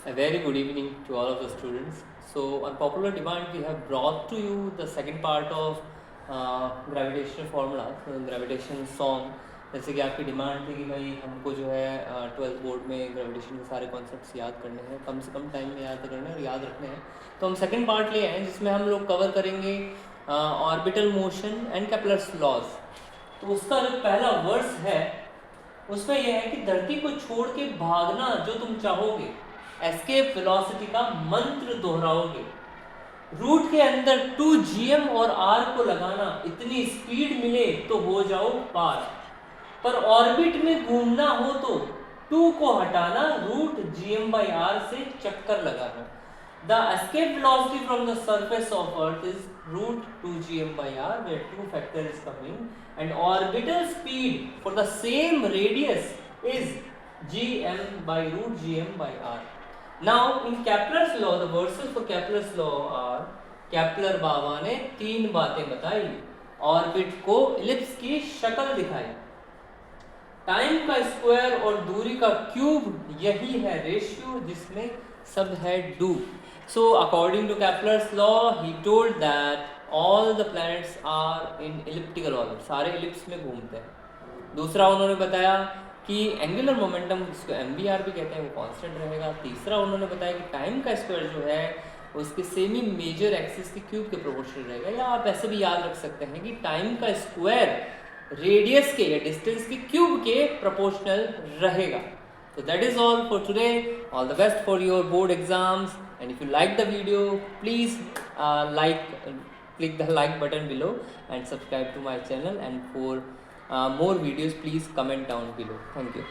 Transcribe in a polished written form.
A very good evening to all of the students. So, on popular demand, we have brought to you the second part of gravitational formula, gravitation song. जैसे कि आपकी demand थी कि भाई हमको जो है 12th बोर्ड में ग्रेविटेशन के सारे कॉन्सेप्ट्स याद करने हैं, कम से कम टाइम में याद करने हैं और याद रखने हैं. तो हम सेकंड पार्ट ले आए हैं जिसमें हम लोग कवर करेंगे orbital motion and Kepler's laws. तो उसका जो पहला वर्स है उसमें यह है कि धरती को छोड़ के भागना जो तुम चाहोगे, एस्केप वेलोसिटी का मंत्र दोहराओगे. रूट के अंदर 2gm और r को लगाना, इतनी स्पीड मिले तो हो जाओ पार. पर ऑर्बिट में घूमना हो तो 2 को हटाना, रूट gm/r से चक्कर लगाना. The escape velocity from the surface of Earth is root 2gm/r, where 2 factor is coming, and orbital speed for the same radius is gm/root gm/r. Now in Kepler's law, the verses for Kepler's law are, Kepler बाबा ने 3 बातें बताई. Orbit को ellipse की शक्ल दिखाई, time का square और दूरी का क्यूब, यही है रेशियो जिसमें सब है do. So according to Kepler's law, he told that all the planets are in elliptical orbit, सारे इलिप्स में घूमते हैं. दूसरा उन्होंने बताया कि एंगुलर मोमेंटम, जिसको MVR भी कहते हैं, वो कांस्टेंट रहेगा. तीसरा उन्होंने बताया कि टाइम का स्क्वायर जो है उसके सेमी मेजर एक्सिस के क्यूब के प्रोपोर्शनल रहेगा. या आप ऐसे भी याद रख सकते हैं कि टाइम का स्क्वायर रेडियस के या डिस्टेंस के क्यूब के प्रोपोर्शनल रहेगा. So that is all for today. All the best for your board exams. And if you like the video, please click the like button below and subscribe to my channel. And for more videos, please comment down below. Thank you.